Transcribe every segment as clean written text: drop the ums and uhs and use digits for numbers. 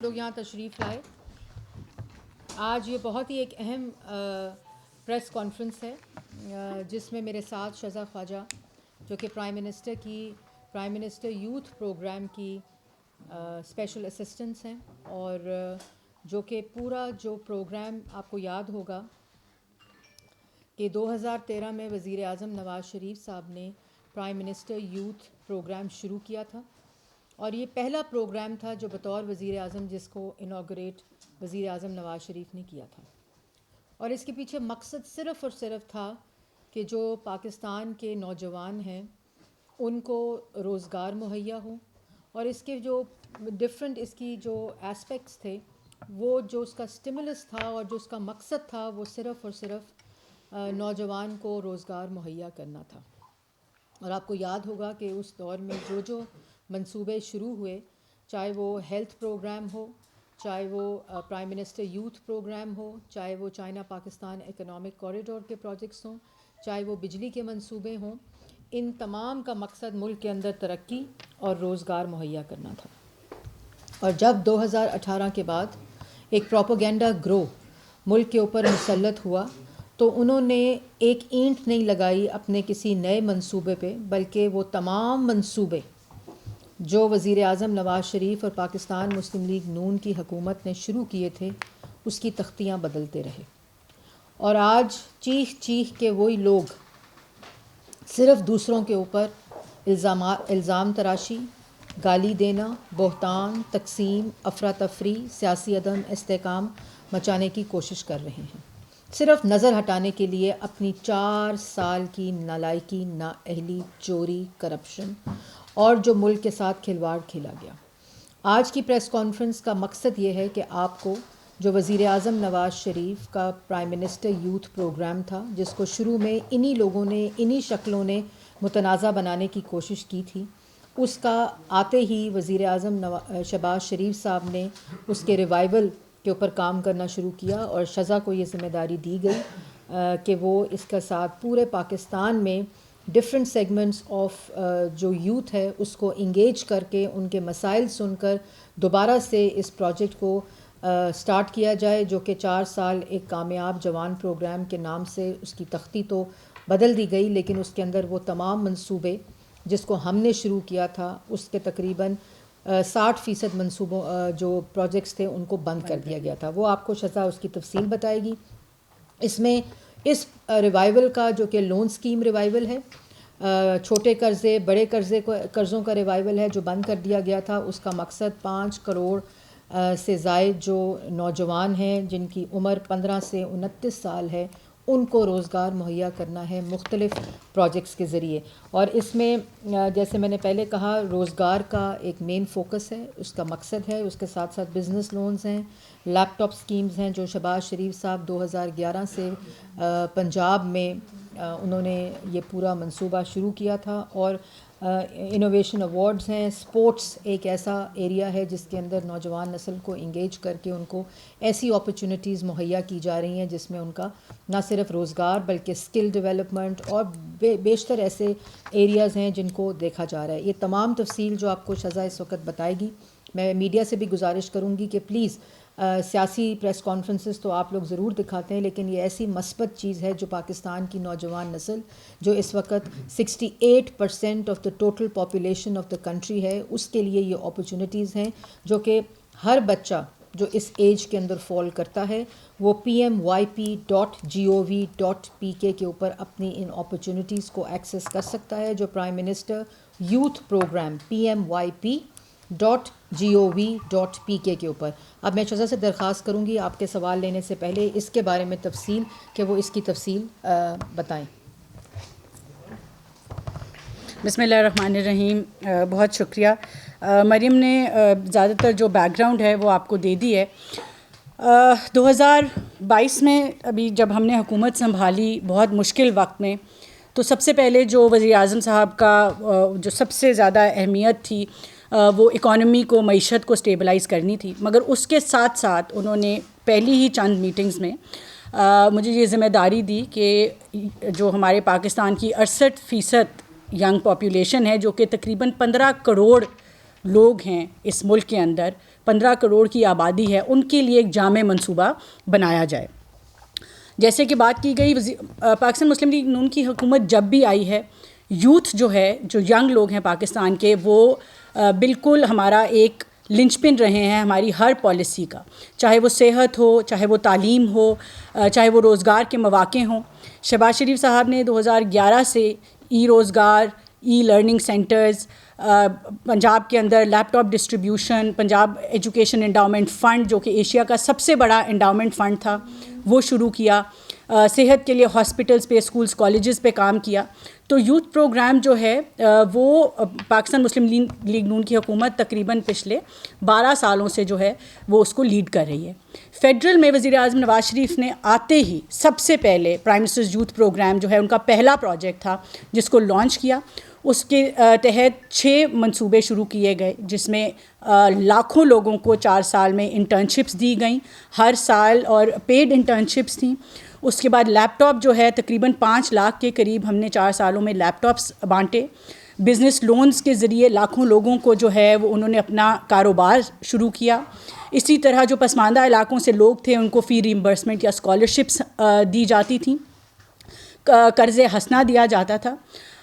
لوگ یہاں تشریف لائے. آج یہ بہت ہی ایک اہم پریس کانفرنس ہے جس میں میرے ساتھ شذا خواجہ جو کہ پرائم منسٹر یوتھ پروگرام کی اسپیشل اسسٹنٹس ہیں، اور جو کہ پورا جو پروگرام آپ کو یاد ہوگا کہ 2013 میں وزیر اعظم نواز شریف صاحب نے پرائم منسٹر یوتھ پروگرام شروع کیا تھا، اور یہ پہلا پروگرام تھا جو بطور وزیر اعظم جس کو انوگریٹ وزیر اعظم نواز شریف نے کیا تھا. اور اس کے پیچھے مقصد صرف اور صرف تھا کہ جو پاکستان کے نوجوان ہیں ان کو روزگار مہیا ہو، اور اس کے جو ڈفرینٹ اس کی جو اسپیکٹس تھے، وہ جو اس کا اسٹیمولس تھا اور جو اس کا مقصد تھا وہ صرف اور صرف نوجوان کو روزگار مہیا کرنا تھا. اور آپ کو یاد ہوگا کہ اس دور میں جو منصوبے شروع ہوئے، چاہے وہ ہیلتھ پروگرام ہو، چاہے وہ پرائم منسٹر یوتھ پروگرام ہو، چاہے وہ چائنا پاکستان اکنامک کوریڈور کے پروجیکٹس ہوں، چاہے وہ بجلی کے منصوبے ہوں، ان تمام کا مقصد ملک کے اندر ترقی اور روزگار مہیا کرنا تھا. اور جب 2018 کے بعد ایک پروپیگنڈا گروہ ملک کے اوپر مسلط ہوا تو انہوں نے ایک اینٹ نہیں لگائی اپنے کسی نئے منصوبے پہ، بلکہ وہ تمام منصوبے جو وزیر اعظم نواز شریف اور پاکستان مسلم لیگ نون کی حکومت نے شروع کیے تھے اس کی تختیاں بدلتے رہے. اور آج چیخ کے وہی لوگ صرف دوسروں کے اوپر الزام تراشی، گالی دینا، بہتان، تقسیم، افراتفری، سیاسی عدم استحکام مچانے کی کوشش کر رہے ہیں، صرف نظر ہٹانے کے لیے اپنی 4 سال کی نالائکی، نااہلی، چوری، کرپشن اور جو ملک کے ساتھ کھلواڑ کھیلا گیا. آج کی پریس کانفرنس کا مقصد یہ ہے کہ آپ کو جو وزیر اعظم نواز شریف کا پرائم منسٹر یوتھ پروگرام تھا، جس کو شروع میں انہی لوگوں نے انہی شکلوں نے متنازع بنانے کی کوشش کی تھی، اس کا آتے ہی وزیر اعظم شہباز شریف صاحب نے اس کے ریوائول کے اوپر کام کرنا شروع کیا، اور شذا کو یہ ذمہ داری دی گئی کہ وہ اس کے ساتھ پورے پاکستان میں ڈفرینٹ سیگمنٹس آف جو یوتھ ہے اس کو انگیج کر کے ان کے مسائل سن کر دوبارہ سے اس پروجیکٹ کو سٹارٹ کیا جائے، جو کہ 4 سال ایک کامیاب جوان پروگرام کے نام سے اس کی تختی تو بدل دی گئی، لیکن اس کے اندر وہ تمام منصوبے جس کو ہم نے شروع کیا تھا اس کے تقریباً 60% منصوبوں جو پروجیکٹس تھے ان کو بند کر دیا گیا تھا. وہ آپ کو شذا اس کی تفصیل بتائے گی. اس میں اس ریوائول کا جو کہ لون اسکیم ریوائول ہے، چھوٹے قرضے بڑے قرضوں کا ریوائول ہے جو بند کر دیا گیا تھا. اس کا مقصد 5 کروڑ سے زائد جو نوجوان ہیں جن کی عمر 15 سے 29 سال ہے ان کو روزگار مہیا کرنا ہے مختلف پروجیکٹس کے ذریعے. اور اس میں جیسے میں نے پہلے کہا روزگار کا ایک مین فوکس ہے، اس کا مقصد ہے. اس کے ساتھ ساتھ بزنس لونز ہیں، لیپ ٹاپ سکیمز ہیں جو شہباز شریف صاحب 2011 سے پنجاب میں انہوں نے یہ پورا منصوبہ شروع کیا تھا. اور انوویشن ایوارڈز ہیں. سپورٹس ایک ایسا ایریا ہے جس کے اندر نوجوان نسل کو انگیج کر کے ان کو ایسی اپرچونٹیز مہیا کی جا رہی ہیں جس میں ان کا نہ صرف روزگار بلکہ اسکل ڈیولپمنٹ اور بیشتر ایسے ایریاز ہیں جن کو دیکھا جا رہا ہے. یہ تمام تفصیل جو آپ کو شذا اس وقت بتائے گی. میں میڈیا سے بھی گزارش کروں گی کہ پلیز سیاسی پریس کانفرنسز تو آپ لوگ ضرور دکھاتے ہیں، لیکن یہ ایسی مثبت چیز ہے جو پاکستان کی نوجوان نسل جو اس وقت 68% of the total population of the country ہے، اس کے لیے یہ اپرچونٹیز ہیں جو کہ ہر بچہ جو اس ایج کے اندر فال کرتا ہے وہ PMYP.gov.pk کے اوپر اپنی ان اپرچونٹیز کو ایکسیس کر سکتا ہے، جو prime minister youth programme PMYP.gov.pk کے اوپر. اب میں شذا سے درخواست کروں گی آپ کے سوال لینے سے پہلے اس کے بارے میں تفصیل کہ وہ اس کی تفصیل بتائیں. بسم اللہ الرحمن الرحیم. بہت شکریہ. مریم نے زیادہ تر جو بیک گراؤنڈ ہے وہ آپ کو دے دی ہے. 2022 میں ابھی جب ہم نے حکومت سنبھالی بہت مشکل وقت میں، تو سب سے پہلے جو وزیر اعظم صاحب کا جو سب سے زیادہ اہمیت تھی وہ اکانومی کو، معیشت کو سٹیبلائز کرنی تھی. مگر اس کے ساتھ ساتھ انہوں نے پہلی ہی چند میٹنگز میں مجھے یہ ذمہ داری دی کہ جو ہمارے پاکستان کی 68% ینگ پاپولیشن ہے، جو کہ تقریباً 15 کروڑ لوگ ہیں اس ملک کے اندر، 15 کروڑ کی آبادی ہے ان کے لیے ایک جامع منصوبہ بنایا جائے. جیسے کہ بات کی گئی پاکستان مسلم لیگ نون کی حکومت جب بھی آئی ہے, یوتھ جو ہے, جو ینگ لوگ ہیں پاکستان کے, وہ بالکل ہمارا ایک لنچ پن رہے ہیں ہماری ہر پالیسی کا, چاہے وہ صحت ہو, چاہے وہ تعلیم ہو, چاہے وہ روزگار کے مواقع ہوں. شہباز شریف صاحب نے 2011 سے ای روزگار, ای لرننگ سینٹرز, پنجاب کے اندر laptop distribution, Punjab education endowment fund جو کہ ایشیا کا سب سے بڑا انڈاؤمنٹ فنڈ تھا وہ شروع کیا. صحت کے لیے ہاسپٹلز پہ, اسکولز, کالجز پہ کام کیا. تو یوتھ پروگرام جو ہے وہ پاکستان مسلم لیگ نون کی حکومت تقریباً پچھلے 12 سالوں سے جو ہے وہ اس کو لیڈ کر رہی ہے. فیڈرل میں وزیر اعظم نواز شریف نے آتے ہی سب سے پہلے پرائم منسٹرز یوتھ پروگرام جو ہے ان کا پہلا پروجیکٹ تھا جس کو لانچ کیا. اس کے تحت 6 منصوبے شروع کیے گئے جس میں لاکھوں لوگوں کو 4 سال میں انٹرنشپس دی گئیں ہر سال, اور پیڈ انٹرنشپس تھیں. اس کے بعد لیپ ٹاپ جو ہے تقریباً 5 لاکھ کے قریب ہم نے 4 سالوں میں لیپ ٹاپس بانٹے. بزنس لونز کے ذریعے لاکھوں لوگوں کو جو ہے وہ انہوں نے اپنا کاروبار شروع کیا. اسی طرح جو پسماندہ علاقوں سے لوگ تھے ان کو فی ریمبرسمنٹ یا اسکالرشپس دی جاتی تھیں, قرض حسنہ دیا جاتا تھا.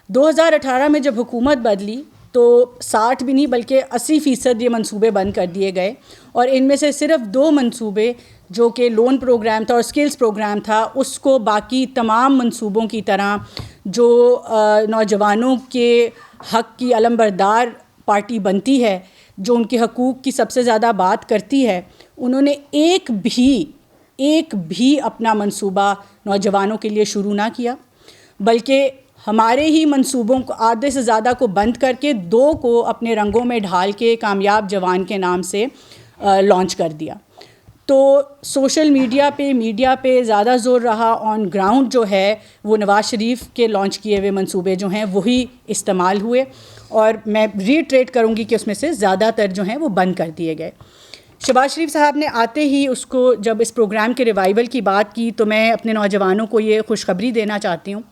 2018 میں جب حکومت بدلی تو 60 بھی نہیں بلکہ 80% یہ منصوبے بند کر دیے گئے, اور ان میں سے صرف 2 منصوبے جو کہ لون پروگرام تھا اور اسکلز پروگرام تھا اس کو باقی تمام منصوبوں کی طرح جو نوجوانوں کے حق کی علمبردار پارٹی بنتی ہے, جو ان کے حقوق کی سب سے زیادہ بات کرتی ہے, انہوں نے ایک بھی اپنا منصوبہ نوجوانوں کے لیے شروع نہ کیا, بلکہ ہمارے ہی منصوبوں کو آدھے سے زیادہ کو بند کر کے 2 کو اپنے رنگوں میں ڈھال کے کامیاب جوان کے نام سے لانچ کر دیا. تو سوشل میڈیا پہ زیادہ زور رہا, آن گراؤنڈ جو ہے وہ نواز شریف کے لانچ کیے ہوئے منصوبے جو ہیں وہی استعمال ہوئے, اور میں ریٹریٹ کروں گی کہ اس میں سے زیادہ تر جو ہیں وہ بند کر دیے گئے. شہباز شریف صاحب نے آتے ہی اس کو جب اس پروگرام کے ریوائول کی بات کی تو میں اپنے نوجوانوں کو یہ خوشخبری دینا چاہتی ہوں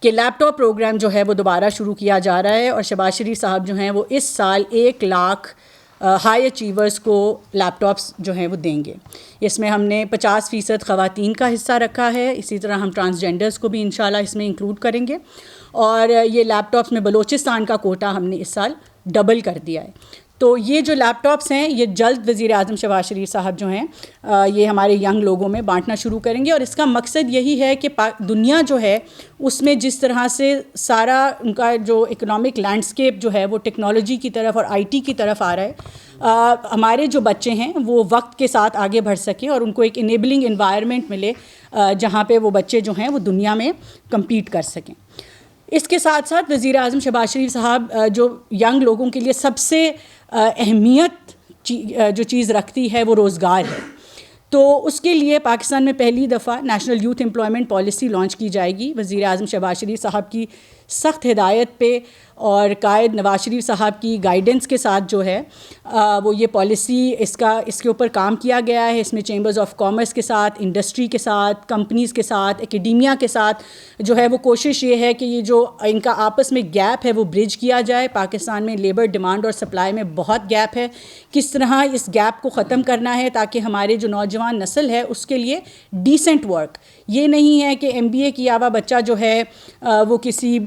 کہ لیپ ٹاپ پروگرام جو ہے وہ دوبارہ شروع کیا جا رہا ہے, اور شہباز شریف صاحب جو ہیں وہ اس سال 1 لاکھ ہائی اچیورز کو لیپ ٹاپس جو ہیں وہ دیں گے. اس میں ہم نے 50% خواتین کا حصہ رکھا ہے, اسی طرح ہم ٹرانسجینڈرز کو بھی انشاءاللہ اس میں انکلوڈ کریں گے, اور یہ لیپ ٹاپس میں بلوچستان کا کوٹا ہم نے اس سال ڈبل کر دیا ہے. تو یہ جو لیپ ٹاپس ہیں یہ جلد وزیر اعظم شہباز شریف صاحب جو ہیں یہ ہمارے ینگ لوگوں میں بانٹنا شروع کریں گے, اور اس کا مقصد یہی ہے کہ دنیا جو ہے اس میں جس طرح سے سارا ان کا جو اکنامک لینڈسکیپ جو ہے وہ ٹیکنالوجی کی طرف اور IT کی طرف آ رہا ہے, ہمارے جو بچے ہیں وہ وقت کے ساتھ آگے بڑھ سکیں اور ان کو ایک انیبلنگ انوائرمنٹ ملے جہاں پہ وہ بچے جو ہیں وہ دنیا میں کمپیٹ کر سکیں. اس کے ساتھ ساتھ وزیر اعظم شہباز شریف صاحب جو ینگ لوگوں کے لیے سب سے اہمیت جو چیز رکھتی ہے وہ روزگار ہے. تو اس کے لیے پاکستان میں پہلی دفعہ national youth employment policy launch کی جائے گی. وزیر اعظم شہباز شریف صاحب کی سخت ہدایت پہ اور قائد نواز شریف صاحب کی گائیڈنس کے ساتھ جو ہے وہ یہ پالیسی اس کے اوپر کام کیا گیا ہے. اس میں چیمبرز آف کامرس کے ساتھ, انڈسٹری کے ساتھ, کمپنیز کے ساتھ, اکیڈیمیا کے ساتھ جو ہے وہ کوشش یہ ہے کہ یہ جو ان کا آپس میں گیپ ہے وہ برج کیا جائے. پاکستان میں لیبر ڈیمانڈ اور سپلائی میں بہت گیپ ہے, کس طرح اس گیپ کو ختم کرنا ہے تاکہ ہمارے جو نوجوان نسل ہے اس کے لیے ڈیسنٹ ورک, یہ نہیں ہے کہ MBA کیا ہوا بچہ جو ہے وہ کسی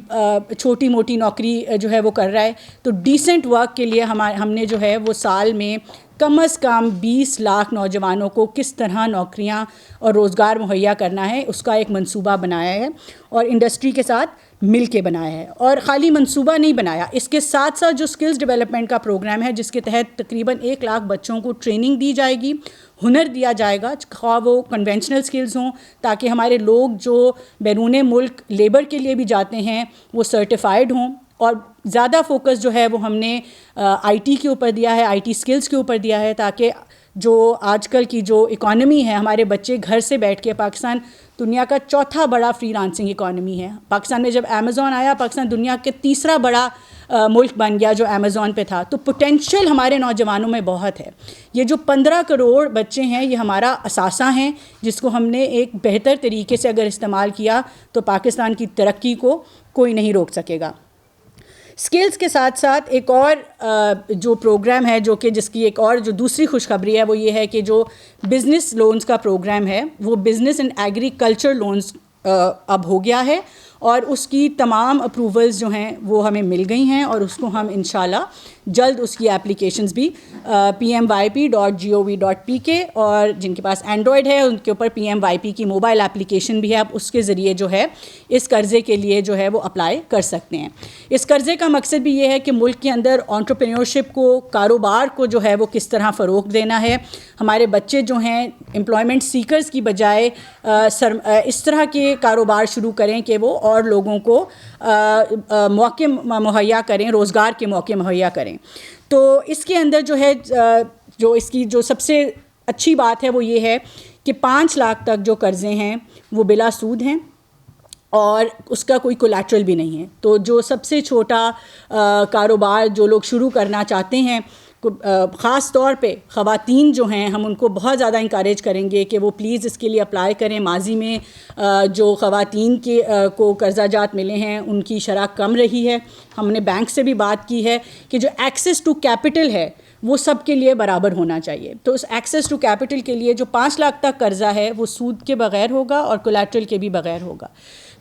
چھوٹی موٹی نوکری جو ہے وہ کر رہا ہے. تو ڈیسنٹ ورک کے لیے ہم نے جو ہے وہ سال میں کم از کم 20 لاکھ نوجوانوں کو کس طرح نوکریاں اور روزگار مہیا کرنا ہے اس کا ایک منصوبہ بنایا ہے, اور انڈسٹری کے ساتھ مل کے بنایا ہے. اور خالی منصوبہ نہیں بنایا, اس کے ساتھ ساتھ جو اسکلز ڈیولپمنٹ کا پروگرام ہے جس کے تحت تقریباً 1 لاکھ بچوں کو ٹریننگ دی جائے گی, ہنر دیا جائے گا, خواہ وہ کنونشنل اسکلز ہوں تاکہ ہمارے لوگ جو بیرون ملک لیبر کے لیے بھی جاتے ہیں وہ سرٹیفائڈ ہوں. اور زیادہ فوکس جو ہے وہ ہم نے IT کے اوپر دیا ہے, IT اسکلز کے اوپر دیا ہے, تاکہ جو آج کل کی جو اکانومی ہے ہمارے بچے گھر سے بیٹھ کے, پاکستان دنیا کا 4تھا بڑا فری لانسنگ اکانومی ہے. پاکستان میں جب امیزون آیا پاکستان دنیا کے 3را بڑا ملک بن گیا جو امیزون پہ تھا. تو پوٹینشیل ہمارے نوجوانوں میں بہت ہے. یہ جو 15 کروڑ بچے ہیں یہ ہمارا اثاثہ ہیں جس کو ہم نے ایک بہتر طریقے سے اگر استعمال کیا تو پاکستان کی ترقی کو کوئی نہیں روک سکے گا. اسکلس کے ساتھ ساتھ ایک اور جو پروگرام ہے جو کہ جس کی ایک اور جو دوسری خوشخبری ہے وہ یہ ہے کہ جو بزنس لونز کا پروگرام ہے وہ بزنس اینڈ ایگریکلچر لونز اب ہو گیا ہے اور اس کی تمام اپروولز جو ہیں وہ ہمیں مل گئی ہیں اور اس کو ہم انشاءاللہ جلد اس کی اپلیکیشنز بھی PMYP.gov.pk اور جن کے پاس اینڈرائڈ ہے ان کے اوپر PMYP کی موبائل اپلیکیشن بھی ہے, آپ اس کے ذریعے جو ہے اس قرضے کے لیے جو ہے وہ اپلائی کر سکتے ہیں. اس قرضے کا مقصد بھی یہ ہے کہ ملک کے اندر انٹرپرینیورشپ کو, کاروبار کو جو ہے وہ کس طرح فروغ دینا ہے. ہمارے بچے جو ہیں امپلائمنٹ سیکرز کی بجائے اس طرح کے کاروبار شروع کریں کہ وہ اور لوگوں کو موقع مہیا کریں, روزگار کے موقع مہیا کریں. تو اس کے اندر جو ہے جو اس کی جو سب سے اچھی بات ہے وہ یہ ہے کہ 5 لاکھ تک جو قرضے ہیں وہ بلا سود ہیں اور اس کا کوئی کولیٹرل بھی نہیں ہے. تو جو سب سے چھوٹا کاروبار جو لوگ شروع کرنا چاہتے ہیں, خاص طور پہ خواتین جو ہیں, ہم ان کو بہت زیادہ انکریج کریں گے کہ وہ پلیز اس کے لیے اپلائی کریں. ماضی میں جو خواتین کے کو قرضہ جات ملے ہیں ان کی شرح کم رہی ہے. ہم نے بینک سے بھی بات کی ہے کہ جو ایکسیس ٹو کیپٹل ہے وہ سب کے لیے برابر ہونا چاہیے. تو اس ایکسیس ٹو کیپٹل کے لیے جو 5 لاکھ تک قرضہ ہے وہ سود کے بغیر ہوگا اور کولیٹرل کے بھی بغیر ہوگا.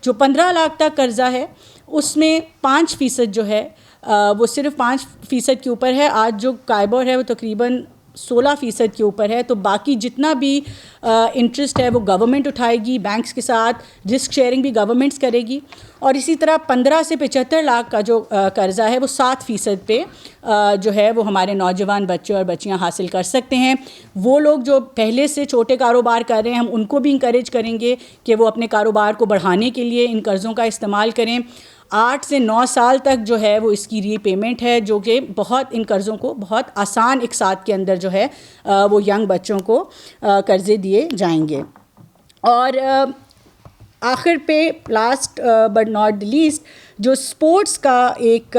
جو 15 لاکھ تک قرضہ ہے اس میں 5% جو ہے وہ صرف 5% کے اوپر ہے. آج جو کائبر ہے وہ تقریباً 16% کے اوپر ہے. تو باقی جتنا بھی انٹرسٹ ہے وہ گورنمنٹ اٹھائے گی, بینکس کے ساتھ رسک شیئرنگ بھی گورنمنٹس کرے گی. اور اسی طرح 15 سے 75 لاکھ کا جو قرضہ ہے وہ 7% پہ جو ہے وہ ہمارے نوجوان بچے اور بچیاں حاصل کر سکتے ہیں. وہ لوگ جو پہلے سے چھوٹے کاروبار کر رہے ہیں ہم ان کو بھی انکریج کریں گے کہ وہ اپنے کاروبار کو بڑھانے کے لیے ان قرضوں کا استعمال کریں. 8 سے 9 سال تک جو ہے وہ اس کی ری پیمنٹ ہے, جو کہ بہت ان قرضوں کو بہت آسان اقساط کے اندر جو ہے وہ ینگ بچوں کو قرضے دیے جائیں گے. اور آخر پہ لاسٹ بٹ ناٹ لیسٹ جو اسپورٹس کا ایک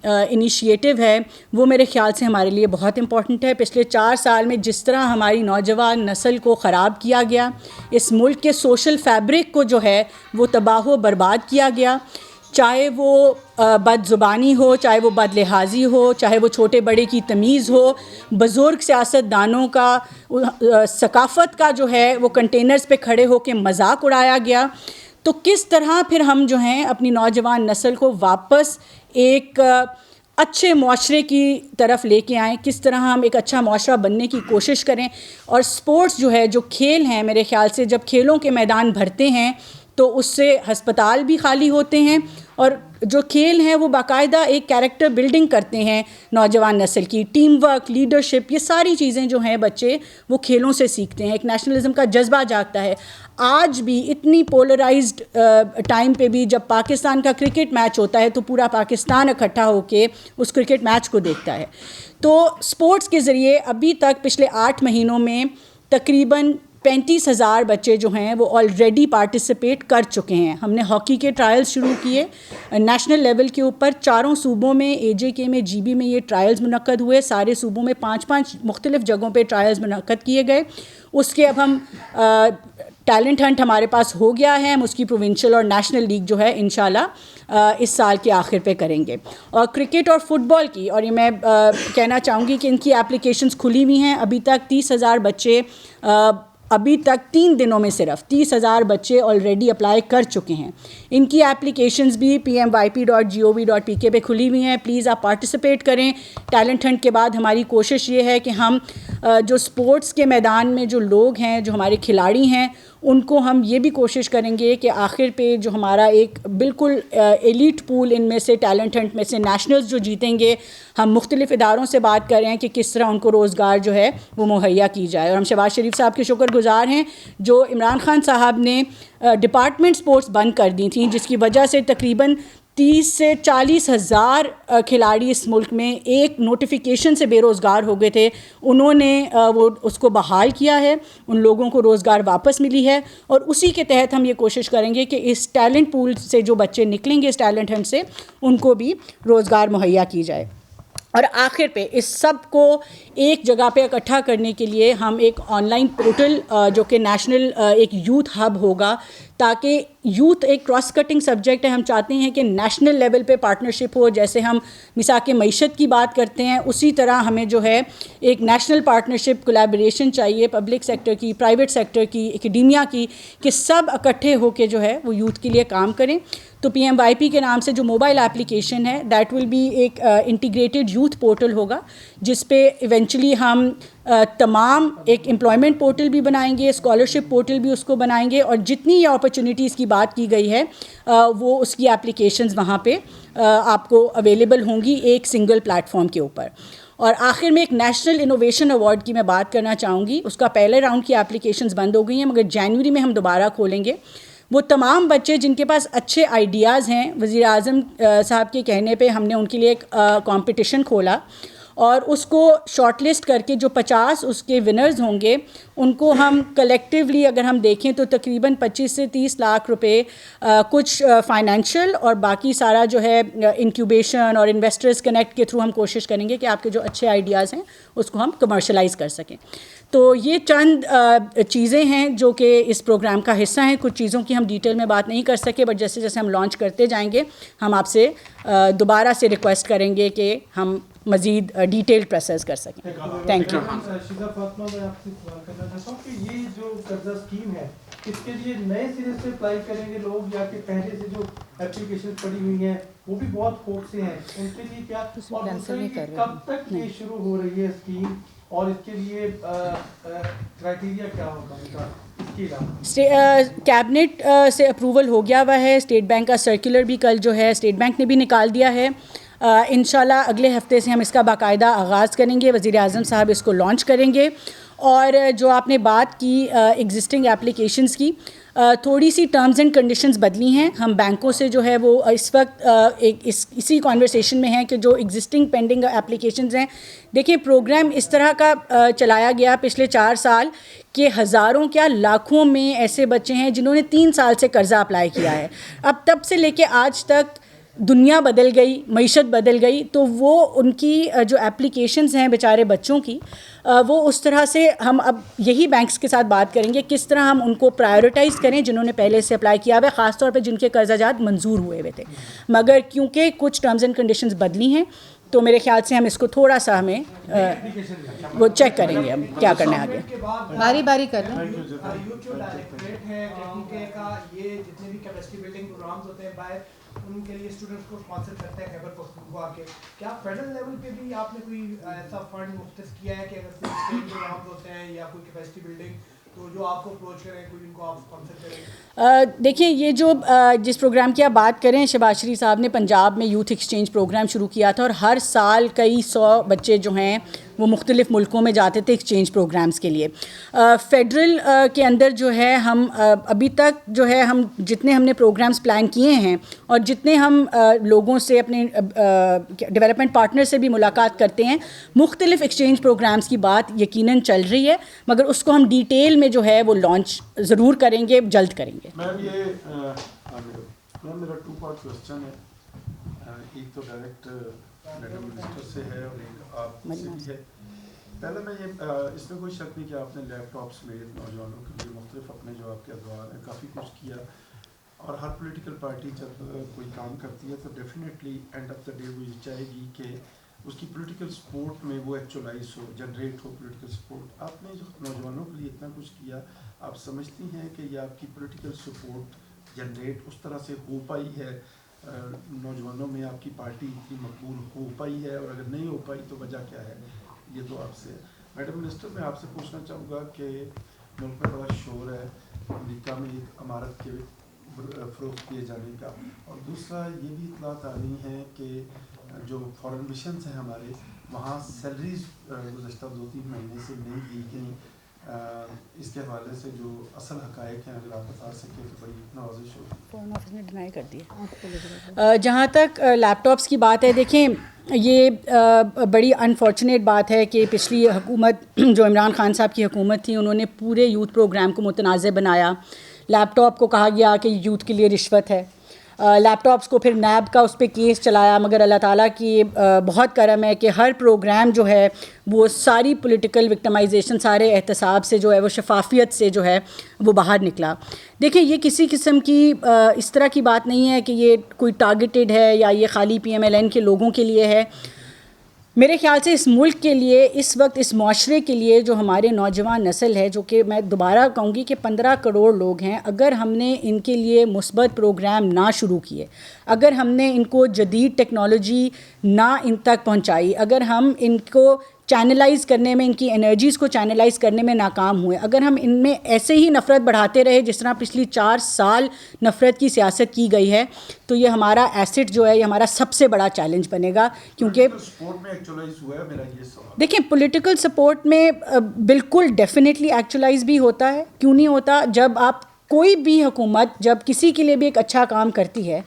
انیشیٹو ہے وہ میرے خیال سے ہمارے لیے بہت امپورٹنٹ ہے. پچھلے 4 سال میں جس طرح ہماری نوجوان نسل کو خراب کیا گیا, اس ملک کے سوشل فیبرک کو جو ہے وہ تباہ و برباد کیا گیا, چاہے وہ بد زبانی ہو, چاہے وہ بد لحاظی ہو, چاہے وہ چھوٹے بڑے کی تمیز ہو, بزرگ سیاست دانوں کا ثقافت کا جو ہے وہ کنٹینرز پہ کھڑے ہو کے مذاق اڑایا گیا. تو کس طرح پھر ہم جو ہیں اپنی نوجوان نسل کو واپس ایک اچھے معاشرے کی طرف لے کے آئیں, کس طرح ہم ایک اچھا معاشرہ بننے کی کوشش کریں. اور سپورٹس جو ہے, جو کھیل ہیں, میرے خیال سے جب کھیلوں کے میدان بھرتے ہیں تو اس سے ہسپتال بھی خالی ہوتے ہیں اور جو کھیل ہیں وہ باقاعدہ ایک کیریکٹر بلڈنگ کرتے ہیں نوجوان نسل کی. ٹیم ورک, لیڈرشپ, یہ ساری چیزیں جو ہیں بچے وہ کھیلوں سے سیکھتے ہیں. ایک نیشنلزم کا جذبہ جاگتا ہے. آج بھی اتنی پولرائزڈ ٹائم پہ بھی جب پاکستان کا کرکٹ میچ ہوتا ہے تو پورا پاکستان اکٹھا ہو کے اس کرکٹ میچ کو دیکھتا ہے. تو سپورٹس کے ذریعے ابھی تک پچھلے 8 مہینوں میں تقریباً 35,000 بچے جو ہیں وہ آلریڈی پارٹیسپیٹ کر چکے ہیں. ہم نے ہاکی کے ٹرائلز شروع کیے نیشنل لیول کے اوپر. 4 صوبوں میں, AJK میں, GB میں یہ ٹرائلز منعقد ہوئے. سارے صوبوں میں 5 مختلف جگہوں پہ ٹرائلز منعقد کیے گئے. اس کے اب ہم ٹیلنٹ ہنٹ ہمارے پاس ہو گیا ہے, ہم اس کی پروونشل اور نیشنل لیگ جو ہے انشاءاللہ اس سال کے آخر پہ کریں گے. اور کرکٹ اور فٹ بال کی, اور یہ میں کہنا چاہوں گی کہ ان کی اپلیکیشنز کھلی ہوئی ہیں. ابھی تک 30,000 بچے, ابھی تک 3 دنوں میں صرف 30,000 بچے آلریڈی اپلائی کر چکے ہیں. ان کی اپلیکیشنز بھی PMYP.gov.pk پہ کھلی ہوئی ہیں. پلیز آپ پارٹیسپیٹ کریں. ٹیلنٹ ہنٹ کے بعد ہماری کوشش یہ ہے کہ ہم جو سپورٹس کے میدان میں جو لوگ ہیں, جو ہمارے کھلاڑی ہیں, ان کو ہم یہ بھی کوشش کریں گے کہ آخر پہ جو ہمارا ایک بالکل ایلیٹ پول ان میں سے ٹیلنٹ ہنٹ میں سے نیشنلز جو جیتیں گے, ہم مختلف اداروں سے بات کر رہے ہیں کہ کس طرح ان کو روزگار جو ہے وہ مہیا کی جائے. اور ہم شہباز شریف صاحب کے شکر گزار ہیں جو عمران خان صاحب نے ڈپارٹمنٹ سپورٹس بند کر دی تھیں, جس کی وجہ سے تقریباً 30 سے 40 ہزار کھلاڑی اس ملک میں ایک نوٹیفیکیشن سے بے روزگار ہو گئے تھے. انہوں نے وہ اس کو بحال کیا ہے, ان لوگوں کو روزگار واپس ملی ہے. اور اسی کے تحت ہم یہ کوشش کریں گے کہ اس ٹیلنٹ پول سے جو بچے نکلیں گے اس ٹیلنٹ ہنٹ سے, ان کو بھی روزگار مہیا کی جائے. اور آخر پہ اس سب کو ایک جگہ پہ اکٹھا کرنے کے لیے ہم ایک آن لائن پورٹل جو کہ نیشنل ایک یوتھ ہب ہوگا, تاکہ یوتھ ایک کراس کٹنگ سبجیکٹ ہے. ہم چاہتے ہیں کہ نیشنل لیول پہ پارٹنرشپ ہو, جیسے ہم میثاق معیشت کی بات کرتے ہیں اسی طرح ہمیں جو ہے ایک نیشنل پارٹنرشپ کولیبریشن چاہیے, پبلک سیکٹر کی, پرائیویٹ سیکٹر کی, اکیڈیمیا کی, کہ سب اکٹھے ہو کے جو ہے وہ یوتھ کے لیے کام کریں. تو پی ایم وائی پی کے نام سے جو موبائل اپلیکیشن ہے دیٹ ول بی ایک انٹیگریٹڈ یوتھ پورٹل ہوگا, جس پہ ایونچولی ہم تمام ایک امپلائمنٹ پورٹل بھی بنائیں گے, اسکالرشپ پورٹل بھی اس کو بنائیں گے, اور جتنی یہ اپرچونیٹیز کی بات کی گئی ہے وہ اس کی اپلیکیشنز وہاں پہ آپ کو اویلیبل ہوں گی ایک سنگل پلیٹ فارم کے اوپر. اور آخر میں ایک نیشنل انوویشن ایوارڈ کی میں بات کرنا چاہوں گی. اس کا پہلے راؤنڈ کی اپلیکیشنز بند ہو گئی ہیں, مگر جنوری میں ہم دوبارہ کھولیں گے. وہ تمام بچے جن کے پاس اچھے آئیڈیاز ہیں, وزیر اعظم صاحب کے کہنے پہ ہم نے ان کے لیے ایک کمپٹیشن کھولا, اور اس کو شارٹ لسٹ کر کے جو 50 اس کے ونرز ہوں گے ان کو ہم کلیکٹیولی اگر ہم دیکھیں تو تقریباً 25 سے 30 لاکھ روپے کچھ فائنینشیل اور باقی سارا جو ہے انکیوبیشن اور انویسٹرز کنیکٹ کے تھرو ہم کوشش کریں گے کہ آپ کے جو اچھے آئیڈیاز ہیں اس کو ہم کمرشلائز کر سکیں. تو یہ چند چیزیں ہیں جو کہ اس پروگرام کا حصہ ہیں. کچھ چیزوں کی ہم ڈیٹیل میں بات نہیں کر سکے, بٹ جیسے جیسے ہم لانچ کرتے جائیں گے ہم آپ سے دوبارہ سے ریکویسٹ کریں گے کہ ہم مزید ڈیٹیل پروسیس کر سکیں. Thank you. شیزا فاطمہ, میں آپ سے سوال کرنا چاہتا ہوں کہ یہ جو قرضہ اسکیم ہے اس کے لیے نئے سرے سے اپلائی کریں گے لوگ, یا کہ پہلے سے جو اپلیکیشن پڑی ہوئی ہیں وہ بھی بہت خوف سے ہیں, ان کے لیے کیا, اور کب تک یہ شروع ہو رہی ہے اسکیم, اور اس کے لیے کرائٹیریا کیا ہوگا؟ کیبنٹ سے اپروول ہو گیا ہوا ہے. اسٹیٹ بینک کا سرکولر بھی کل جو ہے اسٹیٹ بینک نے بھی نکال دیا ہے. انشاءاللہ اگلے ہفتے سے ہم اس کا باقاعدہ آغاز کریں گے, وزیر اعظم صاحب اس کو لانچ کریں گے. اور جو آپ نے بات کی ایگزسٹنگ اپلیکیشنز کی, تھوڑی سی ٹرمز اینڈ کنڈیشنز بدلی ہیں. ہم بینکوں سے جو ہے وہ اس وقت اسی کانورسیشن میں ہیں کہ جو ایگزسٹنگ پینڈنگ اپلیکیشنز ہیں, دیکھیں پروگرام اس طرح کا چلایا گیا پچھلے 4 سال کہ ہزاروں کیا لاکھوں میں ایسے بچے ہیں جنہوں نے 3 سال سے قرضہ اپلائی کیا ہے. اب تب سے لے کے آج تک دنیا بدل گئی, معیشت بدل گئی, تو وہ ان کی جو اپلیکیشنز ہیں بیچارے بچوں کی, وہ اس طرح سے ہم اب یہی بینکس کے ساتھ بات کریں گے کس طرح ہم ان کو پرائیورٹائز کریں جنہوں نے پہلے سے اپلائی کیا ہوا ہے, خاص طور پہ جن کے قرضہ جات منظور ہوئے ہوئے تھے. مگر کیونکہ کچھ ٹرمز اینڈ کنڈیشنز بدلی ہیں تو میرے خیال سے ہم اس کو تھوڑا سا ہمیں وہ چیک کریں گے ہم کیا کرنا ہے آگے. باری باری کر رہے ہیں. یوتھ جو ڈائریکٹریٹ ہے کے کا, یہ جتنے بھی کیپیسٹی بلڈنگ پروگرامز ہوتے ہیں باہر ان کے لیے اسٹوڈنٹس کو اسپانسر کرتے ہیں خیبر پختونخوا کے, کیا فیڈرل لیول پہ بھی آپ نے کوئی ایسا فنڈ مختص کیا ہے کہ اگر کوئی اسٹیٹ پروگرامز ہوتے ہیں یا کوئی کیپیسٹی بلڈنگ تو جو آپ کو اپروچ کریں, کوئی ان کو آپ اسپانسر کریں؟ دیکھیں یہ جو جس پروگرام کی آپ بات کریں, شہباز شریف صاحب نے پنجاب میں یوتھ ایکسچینج پروگرام شروع کیا تھا, اور ہر سال کئی 100 بچے جو ہیں وہ مختلف ملکوں میں جاتے تھے ایکسچینج پروگرامز کے لیے. فیڈرل کے اندر جو ہے ہم ابھی تک جو ہے ہم جتنے ہم نے پروگرامز پلان کیے ہیں اور جتنے ہم لوگوں سے اپنے ڈیولپمنٹ پارٹنر سے بھی ملاقات کرتے ہیں, مختلف ایکسچینج پروگرامز کی بات یقیناً چل رہی ہے, مگر اس کو ہم ڈیٹیل میں جو ہے وہ لانچ ضرور کریں گے, جلد کریں گے. میم یہ میرا 2 پارٹ کوسچن ہے, ایک تو ڈائریکٹ لیڈر منسٹر سے ہے اور ایک آپ سے بھی ہے. پہلے میں یہ اس میں کوئی شک نہیں کہ آپ نے لیپ ٹاپس میں نوجوانوں کے لیے مختلف اپنے جو آپ کے ادوار ہیں کافی کچھ کیا, اور ہر پولیٹیکل پارٹی جب کوئی کام کرتی ہے تو definitely and of the day وہ یہ چاہے گی کہ اس کی پولیٹیکل سپورٹ میں وہ ایکچولائز ہو, جنریٹ ہو پولیٹیکل سپورٹ. آپ نے جو نوجوانوں کے لیے اتنا کچھ کیا, آپ سمجھتی ہیں کہ یہ آپ کی پولیٹیکل سپورٹ جنریٹ اس طرح سے ہو پائی ہے, نوجوانوں میں آپ کی پارٹی اتنی مقبول ہو پائی ہے, اور اگر نہیں ہو پائی تو وجہ کیا ہے؟ یہ تو آپ سے. میڈم منسٹر, میں آپ سے پوچھنا چاہوں گا کہ ملک میں بڑا شور ہے امریکہ میں ایک عمارت کے فروخت کیے جانے کا, اور دوسرا یہ بھی اطلاعات آ رہی ہیں کہ جو فارن مشنز ہیں ہمارے وہاں سیلریز گزشتہ 2-3 مہینے سے نہیں دی گئیں. اس کے حوالے سے جو اصل حقائق ہیں اگر آپ بتا سکیں تو بڑی نوازش ہوگی. فورن آفس نے ڈینائی کر دیا. جہاں تک لیپ ٹاپس کی بات ہے, دیکھیں یہ بڑی انفارچونیٹ بات ہے کہ پچھلی حکومت جو عمران خان صاحب کی حکومت تھی, انہوں نے پورے یوتھ پروگرام کو متنازع بنایا. لیپ ٹاپ کو کہا گیا کہ یوتھ کے لیے رشوت ہے. لیپ ٹاپس کو پھر نیب کا اس پہ کیس چلایا, مگر اللہ تعالیٰ کی بہت کرم ہے کہ ہر پروگرام جو ہے وہ ساری پولیٹیکل وکٹمائزیشن, سارے احتساب سے جو ہے وہ شفافیت سے جو ہے وہ باہر نکلا. دیکھیں یہ کسی قسم کی اس طرح کی بات نہیں ہے کہ یہ کوئی ٹارگیٹڈ ہے یا یہ خالی PMLN کے لوگوں کے لیے ہے. میرے خیال سے اس ملک کے لیے اس وقت, اس معاشرے کے لیے جو ہمارے نوجوان نسل ہے, جو کہ میں دوبارہ کہوں گی کہ 15 کروڑ لوگ ہیں, اگر ہم نے ان کے لیے مثبت پروگرام نہ شروع کیے, اگر ہم نے ان کو جدید ٹیکنالوجی نہ ان تک پہنچائی, اگر ہم ان کو چینلائز کرنے میں, ان کی انرجیز کو چینلائز کرنے میں ناکام ہوئے, اگر ہم ان میں ایسے ہی نفرت بڑھاتے رہے جس طرح پچھلی 4 سال نفرت کی سیاست کی گئی ہے, تو یہ ہمارا ایسٹ جو ہے, یہ ہمارا سب سے بڑا چیلنج بنے گا. کیونکہ دیکھیں پولیٹیکل سپورٹ میں بالکل ڈیفینیٹلی ایکچولائز بھی ہوتا ہے, کیوں نہیں ہوتا. جب آپ کوئی بھی حکومت جب کسی کے لیے بھی ایک اچھا کام کرتی ہے,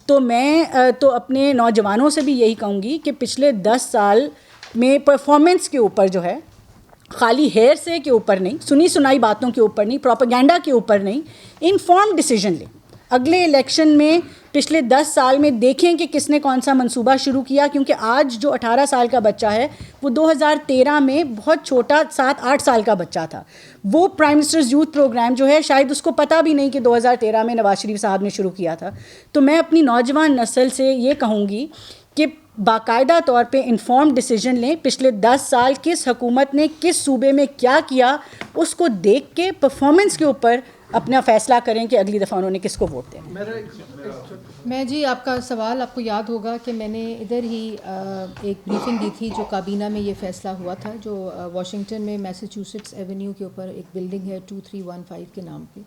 تو میں تو اپنے نوجوانوں سے بھی یہی کہوں گی کہ پچھلے 10 سال میں پرفارمنس کے اوپر جو ہے, خالی ہیئر سے کے اوپر نہیں, سنی سنائی باتوں کے اوپر نہیں, پروپیگنڈا کے اوپر نہیں, انفارم ڈیسیجن لیں. اگلے الیکشن میں پچھلے 10 سال میں دیکھیں کہ کس نے کون سا منصوبہ شروع کیا, کیونکہ آج جو 18 سال کا بچہ ہے وہ 2013 میں بہت چھوٹا 7-8 سال کا بچہ تھا. وہ پرائم منسٹرز یوتھ پروگرام جو ہے شاید اس کو پتہ بھی نہیں کہ 2013 میں نواز شریف صاحب نے شروع کیا تھا. تو میں اپنی نوجوان نسل سے یہ کہوں گی کہ باقاعدہ طور پہ انفارم ڈیسیجن لیں. پچھلے 10 سال کس حکومت نے کس صوبے میں کیا کیا, اس کو دیکھ کے پرفارمنس کے اوپر اپنا فیصلہ کریں کہ اگلی دفعہ انہوں نے کس کو ووٹ دینا. میں جی آپ کا سوال, آپ کو یاد ہوگا کہ میں نے ادھر ہی ایک بریفنگ دی تھی جو کابینہ میں یہ فیصلہ ہوا تھا, جو واشنگٹن میں میساچوسٹس ایونیو کے اوپر ایک بلڈنگ ہے 2315 کے نام پہ,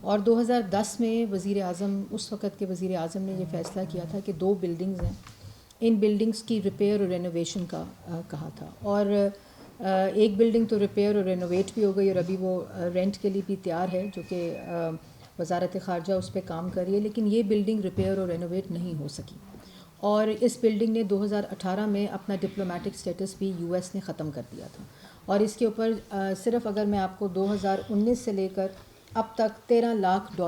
اور 2010 میں وزیر اعظم, اس وقت کے وزیر اعظم نے یہ فیصلہ کیا تھا کہ 2 بلڈنگز ہیں, ان بلڈنگز کی ریپیئر اور رینوویشن کا کہا تھا. اور ایک بلڈنگ تو ریپیئر اور رینوویٹ بھی ہو گئی, اور ابھی وہ رینٹ کے لیے بھی تیار ہے, جو کہ وزارت خارجہ اس پہ کام کر رہی ہے. لیکن یہ بلڈنگ ریپیئر اور رینوویٹ نہیں ہو سکی, اور اس بلڈنگ نے 2018 میں اپنا ڈپلومیٹک اسٹیٹس بھی US نے ختم کر دیا تھا. اور اس کے اوپر صرف اگر میں آپ کو 2019 سے لے کر اب تک $13 لاکھ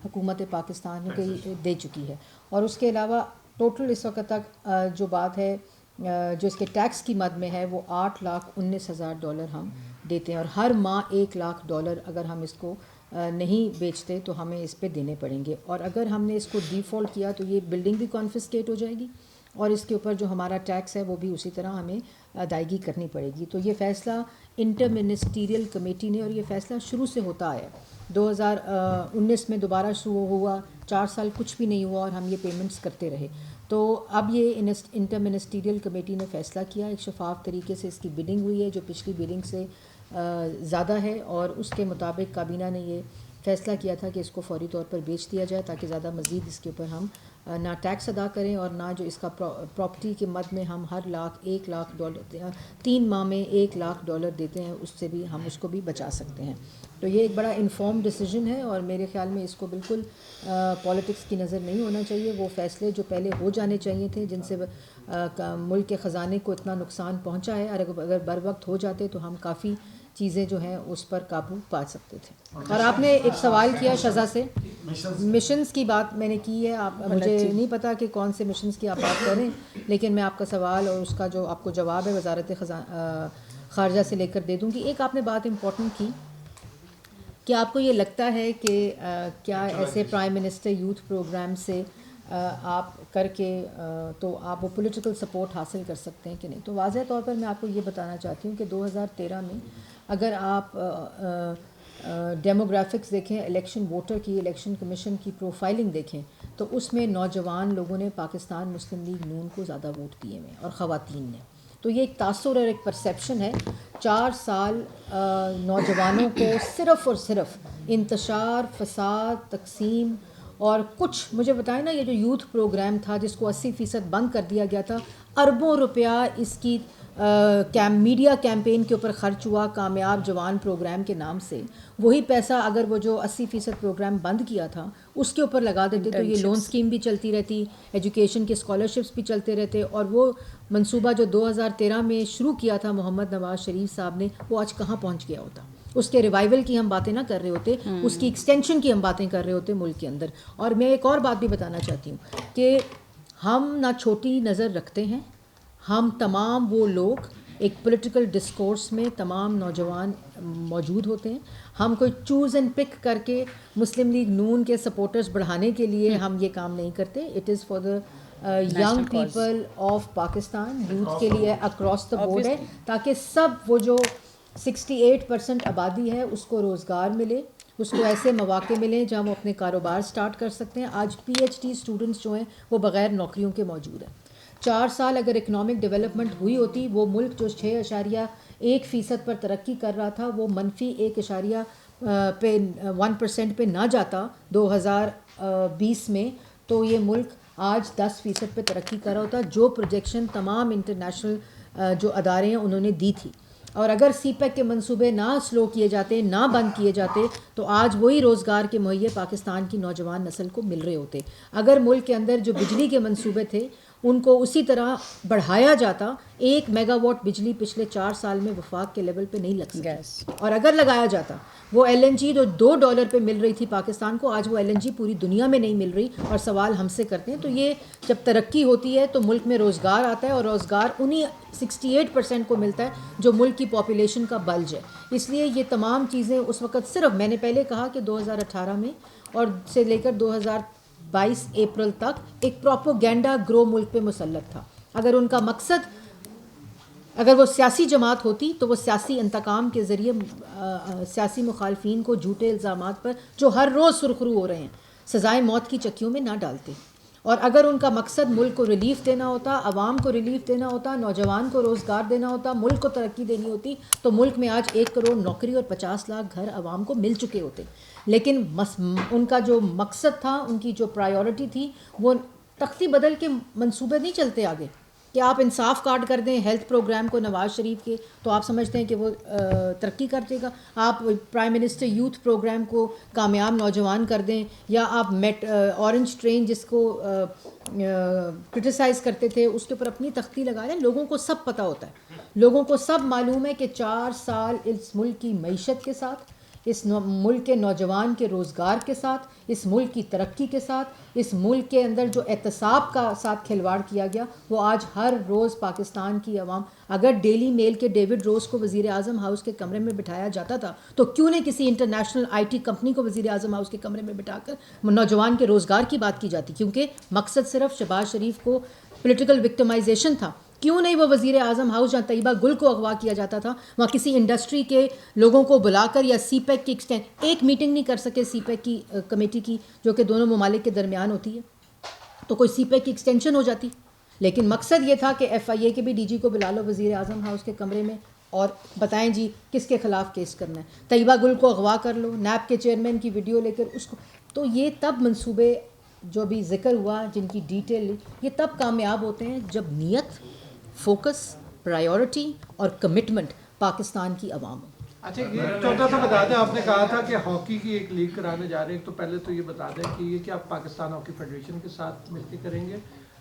حکومت پاکستان کی دے چکی ہے. اور اس کے علاوہ ٹوٹل اس وقت تک جو بات ہے جو اس کے ٹیکس کی مد میں ہے وہ $8,19,000 ہم دیتے ہیں, اور ہر ماہ $1 لاکھ اگر ہم اس کو نہیں بیچتے تو ہمیں اس پہ دینے پڑیں گے. اور اگر ہم نے اس کو ڈیفالٹ کیا تو یہ بلڈنگ بھی کانفسکیٹ ہو جائے گی, اور اس کے اوپر جو ہمارا ٹیکس ہے وہ بھی اسی طرح ہمیں ادائیگی کرنی پڑے گی. تو یہ فیصلہ انٹر منسٹیریل کمیٹی نے, اور یہ فیصلہ شروع سے ہوتا آیا, 2019 میں دوبارہ شروع ہوا, 4 سال کچھ بھی نہیں ہوا اور ہم یہ پیمنٹس کرتے رہے. تو اب یہ انٹر منسٹیریل کمیٹی نے فیصلہ کیا, ایک شفاف طریقے سے اس کی بڈنگ ہوئی ہے جو پچھلی بڈنگ سے زیادہ ہے, اور اس کے مطابق کابینہ نے یہ فیصلہ کیا تھا کہ اس کو فوری طور پر بیچ دیا جائے, تاکہ زیادہ مزید اس کے اوپر ہم نہ ٹیکس ادا کریں, اور نہ جو اس کا پراپرٹی کے مد میں ہم ہر $1 لاکھ 3 ماہ میں $1 لاکھ دیتے ہیں, اس سے بھی ہم اس کو بھی بچا سکتے ہیں. تو یہ ایک بڑا انفارم ڈیسیجن ہے, اور میرے خیال میں اس کو بالکل پالیٹکس کی نظر نہیں ہونا چاہیے. وہ فیصلے جو پہلے ہو جانے چاہیے تھے, جن سے ملک کے خزانے کو اتنا نقصان پہنچا ہے, اگر بر وقت ہو جاتے تو ہم کافی چیزیں جو ہیں اس پر قابو پا سکتے تھے. اور آپ نے ایک سوال کیا شزا سے, مشنز کی بات میں نے کی ہے. آپ مجھے نہیں پتا کہ کون سے مشنز کی آپ بات کریں, لیکن میں آپ کا سوال اور اس کا جو آپ کو جواب ہے وزارت خارجہ سے لے کر دے دوں گی. ایک آپ نے بات امپورٹنٹ کی کہ آپ کو یہ لگتا ہے کہ کیا ایسے پرائم منسٹر یوتھ پروگرام سے آپ کر کے تو آپ وہ پولیٹیکل سپورٹ حاصل کر سکتے ہیں کہ نہیں. تو واضح طور پر میں آپ کو یہ بتانا چاہتی ہوں کہ 2013 میں اگر آپ ڈیموگرافکس دیکھیں, الیکشن ووٹر کی, الیکشن کمیشن کی پروفائلنگ دیکھیں, تو اس میں نوجوان لوگوں نے پاکستان مسلم لیگ نون کو زیادہ ووٹ دیے ہیں, اور خواتین نے. تو یہ ایک تاثر اور ایک پرسیپشن ہے. 4 سال نوجوانوں کو صرف اور صرف انتشار, فساد, تقسیم, اور کچھ مجھے بتائیں نا, یہ جو یوتھ پروگرام تھا جس کو 80% بند کر دیا گیا تھا, اربوں روپیہ اس کی میڈیا کیمپین کے اوپر خرچ ہوا کامیاب جوان پروگرام کے نام سے. وہی پیسہ اگر وہ جو 80% پروگرام بند کیا تھا اس کے اوپر لگا دیتے تو یہ لون اسکیم بھی چلتی رہتی, ایجوکیشن کے اسکالرشپس بھی چلتے رہتے, اور وہ منصوبہ جو 2013 میں شروع کیا تھا محمد نواز شریف صاحب نے, وہ آج کہاں پہنچ گیا ہوتا. اس کے ریوائول کی ہم باتیں نہ کر رہے ہوتے, اس کی ایکسٹینشن کی ہم باتیں کر رہے ہوتے ملک کے اندر. اور میں ایک اور بات بھی بتانا چاہتی ہوں کہ ہم نہ چھوٹی نظر رکھتے ہیں, ہم تمام وہ لوگ ایک پولیٹیکل ڈسکورس میں تمام نوجوان موجود ہوتے ہیں. ہم کوئی چوز اینڈ پک کر کے مسلم لیگ نون کے سپورٹرز بڑھانے کے لیے ہم یہ کام نہیں کرتے. It is for the young people of Pakistan, youth کے لیے اکراس دا بورڈ ہے, تاکہ سب وہ جو 68% آبادی ہے اس کو روزگار ملے, اس کو ایسے مواقع ملیں جہاں وہ اپنے کاروبار سٹارٹ کر سکتے ہیں. آج PhD اسٹوڈنٹس جو ہیں وہ بغیر نوکریوں کے موجود ہیں. 4 سال اگر اکنامک ڈیولپمنٹ ہوئی ہوتی, وہ ملک جو 6.1% پر ترقی کر رہا تھا وہ -1% پہ نہ جاتا 2020 میں, تو یہ ملک آج 10% پہ ترقی کر رہا ہوتا, جو پروجیکشن تمام انٹرنیشنل جو ادارے ہیں انہوں نے دی تھی. اور اگر سی پیک کے منصوبے نہ سلو کیے جاتے, نہ بند کیے جاتے, تو آج وہی روزگار کے مہیے پاکستان کی نوجوان نسل کو مل رہے ہوتے. اگر ملک کے اندر جو بجلی کے منصوبے تھے ان کو اسی طرح بڑھایا جاتا, 1 میگا واٹ بجلی پچھلے 4 سال میں وفاق کے لیول پہ نہیں لگ سکتی. اور اگر لگایا جاتا, وہ LNG جو $2 پہ مل رہی تھی پاکستان کو, آج وہ LNG پوری دنیا میں نہیں مل رہی. اور سوال ہم سے کرتے ہیں, تو یہ جب ترقی ہوتی ہے تو ملک میں روزگار آتا ہے, اور روزگار انہی 68% کو ملتا ہے جو ملک کی پاپولیشن کا بلج ہے. اس لیے یہ تمام چیزیں اس وقت, صرف میں نے پہلے کہا کہ 2018 میں اور سے لے کر 2022 اپریل تک ایک پروپیگنڈا گرو ملک پہ مسلط تھا. اگر ان کا مقصد, اگر وہ سیاسی جماعت ہوتی تو وہ سیاسی انتقام کے ذریعے سیاسی مخالفین کو جھوٹے الزامات پر جو ہر روز سرخرو ہو رہے ہیں سزائے موت کی چکیوں میں نہ ڈالتے. اور اگر ان کا مقصد ملک کو ریلیف دینا ہوتا, عوام کو ریلیف دینا ہوتا, نوجوان کو روزگار دینا ہوتا, ملک کو ترقی دینی ہوتی, تو ملک میں آج 1 کروڑ نوکری اور 50 لاکھ گھر عوام کو مل چکے ہوتے. لیکن ان کا جو مقصد تھا, ان کی جو پرائیورٹی تھی, وہ تختی بدل کے منصوبے نہیں چلتے آگے کہ آپ انصاف کارڈ کر دیں ہیلتھ پروگرام کو نواز شریف کے, تو آپ سمجھتے ہیں کہ وہ ترقی کر دے گا. آپ پرائم منسٹر یوتھ پروگرام کو کامیاب نوجوان کر دیں, یا آپ اورنج ٹرین جس کو کرٹیسائز کرتے تھے اس کے اوپر اپنی تختی لگا دیں. لوگوں کو سب پتہ ہوتا ہے, لوگوں کو سب معلوم ہے کہ 4 سال اس ملک کی معیشت کے ساتھ, اس ملک کے نوجوان کے روزگار کے ساتھ, اس ملک کی ترقی کے ساتھ, اس ملک کے اندر جو احتساب کا ساتھ کھلواڑ کیا گیا, وہ آج ہر روز پاکستان کی عوام, اگر ڈیلی میل کے ڈیوڈ روز کو وزیر اعظم ہاؤس کے کمرے میں بٹھایا جاتا تھا, تو کیوں نہیں کسی انٹرنیشنل IT کمپنی کو وزیر اعظم ہاؤس کے کمرے میں بٹھا کر نوجوان کے روزگار کی بات کی جاتی, کیونکہ مقصد صرف شہباز شریف کو پولیٹیکل وکٹمائزیشن تھا. کیوں نہیں وہ وزیر اعظم ہاؤس جہاں طیبہ گل کو اغوا کیا جاتا تھا, وہاں کسی انڈسٹری کے لوگوں کو بلا کر, یا سی پیک کی ایک میٹنگ نہیں کر سکے سی پیک کی کمیٹی کی, جو کہ دونوں ممالک کے درمیان ہوتی ہے, تو کوئی سی پیک کی ایکسٹینشن ہو جاتی. لیکن مقصد یہ تھا کہ FIA کے بھی DG کو بلا لو وزیر اعظم ہاؤس کے کمرے میں, اور بتائیں جی کس کے خلاف کیس کرنا ہے. طیبہ گل کو اغوا کر لو, نیب کے چیئرمین کی ویڈیو لے کر اس کو, تو یہ تب منصوبے جو بھی ذکر ہوا جن کی ڈیٹیل, یہ تب کامیاب ہوتے ہیں جب نیت, فوکس, پرائیورٹی اور کمٹمنٹ پاکستان کی عوام ہو. اچھا یہ چھوٹا سا بتا دیں, آپ نے کہا تھا کہ ہاکی کی ایک لیگ کرانے جا رہے ہیں, تو پہلے تو یہ بتا دیں کہ یہ کہ آپ پاکستان ہاکی فیڈریشن کے ساتھ مل کے کریں گے.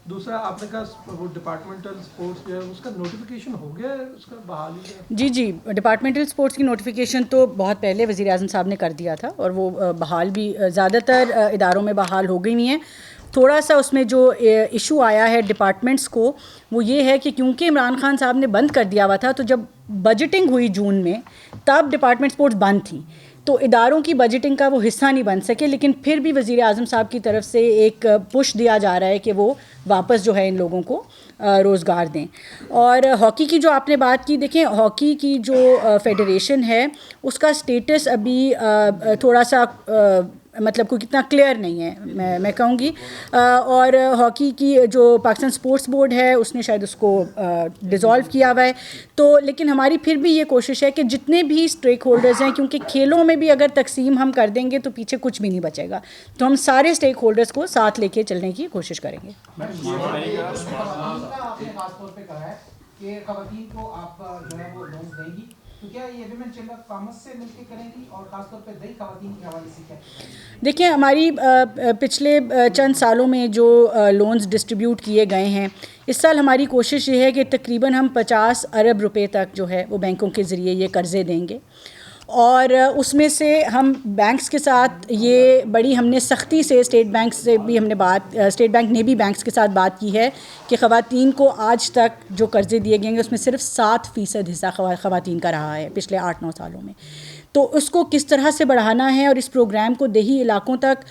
دوسرا آپ نے کہا وہ ڈپارٹمنٹل سپورٹس جو ہے اس کا نوٹیفیکیشن ہو گیا ہے, اس کا بحالی؟ جی ڈپارٹمنٹل سپورٹس کی نوٹیفیکیشن تو بہت پہلے وزیر اعظم صاحب نے کر دیا تھا, اور وہ بحال بھی زیادہ تر اداروں میں بحال ہو گئی نہیں ہے. تھوڑا سا اس میں جو ایشو آیا ہے ڈپارٹمنٹس کو, وہ یہ ہے کہ کیونکہ عمران خان صاحب نے بند کر دیا ہوا تھا, تو جب بجٹنگ ہوئی جون میں تب ڈپارٹمنٹ سپورٹس بند تھی, تو اداروں کی بجٹنگ کا وہ حصہ نہیں بن سکے. لیکن پھر بھی وزیر اعظم صاحب کی طرف سے ایک پش دیا جا رہا ہے کہ وہ واپس جو ہے ان لوگوں کو روزگار دیں. اور ہاکی کی جو آپ نے بات کی, دیکھیں ہاکی کی جو فیڈریشن ہے اس کا سٹیٹس ابھی تھوڑا سا مطلب کوئی کتنا کلیئر نہیں ہے میں کہوں گی. اور ہاکی کی جو پاکستان سپورٹس بورڈ ہے اس نے شاید اس کو ڈیزالو کیا ہوا ہے. تو لیکن ہماری پھر بھی یہ کوشش ہے کہ جتنے بھی اسٹیک ہولڈرز ہیں, کیونکہ کھیلوں میں بھی اگر تقسیم ہم کر دیں گے تو پیچھے کچھ بھی نہیں بچے گا, تو ہم سارے اسٹیک ہولڈرز کو ساتھ لے کے چلنے کی کوشش کریں گے. آپ نے خاص طور پہ کہا ہے کہ خواتین کو آپ جو ہے وہ لونز دیں گی, تو کیا یہ ویمن چیمبر آف کامرس سے مل کے کریں گی, اور خاص طور پہ دیہی خواتین کے حوالے سے کیا؟ دیکھیں ہماری پچھلے چند سالوں میں جو لونز ڈسٹریبیوٹ کیے گئے ہیں, اس سال ہماری کوشش یہ ہے کہ تقریباً ہم 50 ارب روپے تک جو ہے وہ بینکوں کے ذریعے یہ قرضے دیں گے. اور اس میں سے ہم بینکس کے ساتھ یہ بڑی ہم نے سختی سے اسٹیٹ بینک سے بھی ہم نے اسٹیٹ بینک نے بھی بینکس کے ساتھ بات کی ہے کہ خواتین کو آج تک جو قرضے دیے گئے ہیں اس میں صرف 7% حصہ خواتین کا رہا ہے پچھلے 8-9 سالوں میں. تو اس کو کس طرح سے بڑھانا ہے اور اس پروگرام کو دیہی علاقوں تک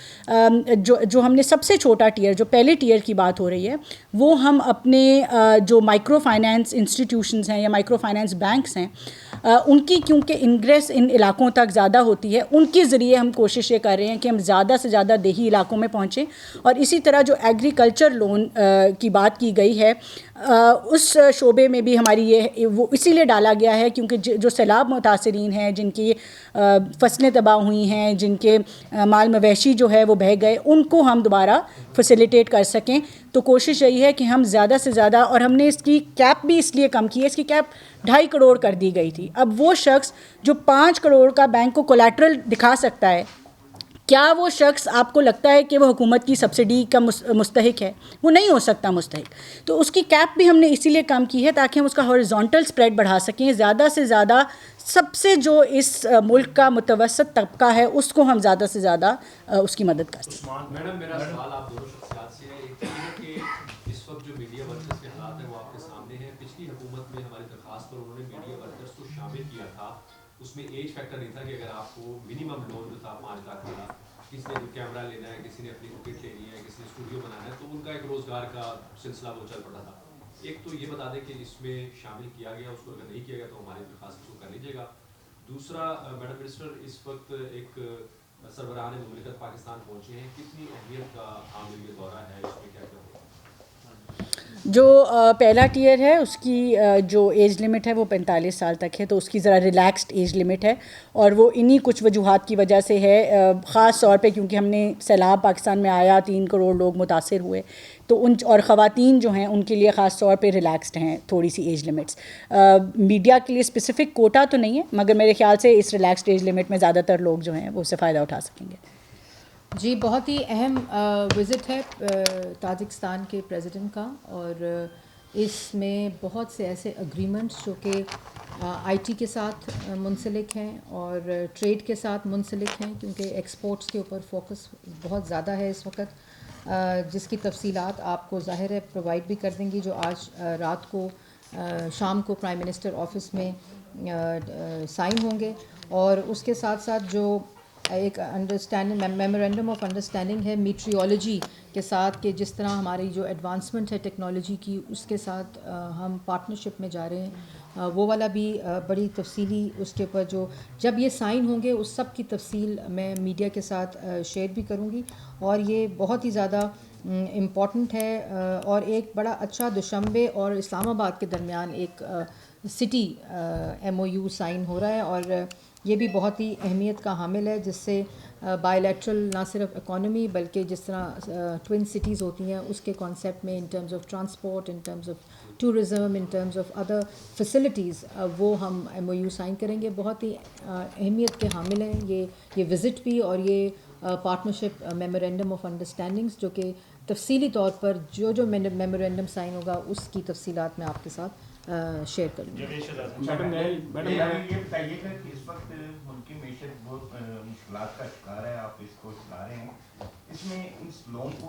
جو ہم نے سب سے چھوٹا ٹیئر جو پہلے ٹیئر کی بات ہو رہی ہے وہ ہم اپنے جو مائکرو فائنانس انسٹیٹیوشنز ہیں یا مائکرو فائنانس بینکس ہیں ان کی کیونکہ انگریس ان علاقوں تک زیادہ ہوتی ہے ان کے ذریعے ہم کوشش یہ کر رہے ہیں کہ ہم زیادہ سے زیادہ دیہی علاقوں میں پہنچیں. اور اسی طرح جو ایگریکلچر لون کی بات کی گئی ہے اس شعبے میں بھی ہماری یہ وہ اسی لیے ڈالا گیا ہے کیونکہ جو سیلاب متاثرین ہیں جن کی فصلیں تباہ ہوئی ہیں جن کے مال مویشی جو ہے وہ بہہ گئے ان کو ہم دوبارہ فیسیلیٹیٹ کر سکیں. تو کوشش یہی ہے کہ ہم زیادہ سے زیادہ اور ہم نے اس کی کیپ بھی اس لیے کم کی ہے اس کی کیپ 2.5 کروڑ کر دی گئی تھی. اب وہ شخص جو 5 کروڑ کا بینک کو کولیٹرل دکھا سکتا ہے کیا وہ شخص آپ کو لگتا ہے کہ وہ حکومت کی سبسڈی کا مستحق ہے؟ وہ نہیں ہو سکتا مستحق. تو اس کی کیپ بھی ہم نے اسی لیے کم کی ہے تاکہ ہم اس کا ہاریزونٹل سپریڈ بڑھا سکیں. زیادہ سے زیادہ سب سے جو اس ملک کا متوسط طبقہ ہے اس کو ہم زیادہ سے زیادہ اس کی مدد کر سکیں. میڈم میرا سوال آپ دونوں شخصیات سے ہے. ایک تو یہ کہ اس وقت جو میڈیا ورکرز کے حالات ہیں وہ آپ کے سامنے ہیں. پچھلی حکومت میں ہماری درخواست پر انہوں نے میڈیا ورکرز کو شامل کیا تھا. اس میں ایج فیکٹر نہیں تھا کہ اگر آپ کو منیمم لون جو تھا 5 لاکھ کا کسی نے کیمرہ لینا ہے کسی نے اپنی ٹکٹ لینی ہے کسی نے اسٹوڈیو بنانا ہے تو ان کا ایک روزگار کا سلسلہ وہ چل پڑا تھا. ایک تو یہ بتا دیں کہ اس میں شامل کیا گیا اس کو اگر نہیں کیا گیا تو ہماری درخواست کو کر لیجیے گا. دوسرا میڈم منسٹر اس وقت ایک سربراہ مملکت پاکستان پہنچے ہیں. کتنی اہمیت کا عامل یہ دورہ ہے اس میں کیا کیا ہوگا؟ جو پہلا ٹیئر ہے اس کی جو ایج لمٹ ہے وہ 45 سال تک ہے تو اس کی ذرا ریلیکسڈ ایج لمٹ ہے اور وہ انہی کچھ وجوہات کی وجہ سے ہے خاص طور پہ کیونکہ ہم نے سیلاب پاکستان میں آیا 3 کروڑ لوگ متاثر ہوئے تو اور خواتین جو ہیں ان کے لیے خاص طور پہ ریلیکسڈ ہیں تھوڑی سی ایج لمٹس. میڈیا کے لیے اسپیسیفک کوٹا تو نہیں ہے مگر میرے خیال سے اس ریلیکسڈ ایج لمٹ میں زیادہ تر لوگ جو ہیں وہ اس سے فائدہ اٹھا سکیں گے. جی بہت ہی اہم وزٹ ہے تاجکستان کے پریزیڈنٹ کا اور اس میں بہت سے ایسے اگریمنٹس جو کہ آئی ٹی کے ساتھ منسلک ہیں اور ٹریڈ کے ساتھ منسلک ہیں کیونکہ ایکسپورٹس کے اوپر فوکس بہت زیادہ ہے اس وقت جس کی تفصیلات آپ کو ظاہر ہے پرووائڈ بھی کر دیں گی جو آج رات کو شام کو پرائم منسٹر آفس میں سائن ہوں گے. اور اس کے ساتھ ساتھ جو ایک انڈرسٹینڈنگ میمورینڈم آف انڈرسٹینڈنگ ہے میٹریولوجی کے ساتھ کہ جس طرح ہماری جو ایڈوانسمنٹ ہے ٹیکنالوجی کی اس کے ساتھ ہم پارٹنرشپ میں جا رہے ہیں وہ والا بھی بڑی تفصیلی اس کے اوپر جو جب یہ سائن ہوں گے اس سب کی تفصیل میں میڈیا کے ساتھ شیئر بھی کروں گی. اور یہ بہت ہی زیادہ امپورٹنٹ ہے اور ایک بڑا اچھا دوشنبے اور اسلام آباد کے درمیان ایک سٹی MOU سائن ہو رہا ہے اور یہ بھی بہت ہی اہمیت کا حامل ہے جس سے بائی لیٹرل نہ صرف اکانومی بلکہ جس طرح ٹوئن سٹیز ہوتی ہیں اس کے کانسیپٹ میں in terms of transport in terms of tourism in terms of other facilities وہ ہم MOU سائن کریں گے. بہت ہی اہمیت کے حامل ہیں یہ وزٹ بھی اور یہ پارٹنرشپ میمورینڈم آف انڈرسٹینڈنگس جو کہ تفصیلی طور پر جو میمورینڈم سائن ہوگا اس کی تفصیلات میں آپ کے ساتھ شیئر کروں گی. یہ بتائیے گا کہ اس وقت ملک کی معیشت بہت مشکلات کا شکار ہے آپ اس کو چلا رہے ہیں اس میں اس لون کو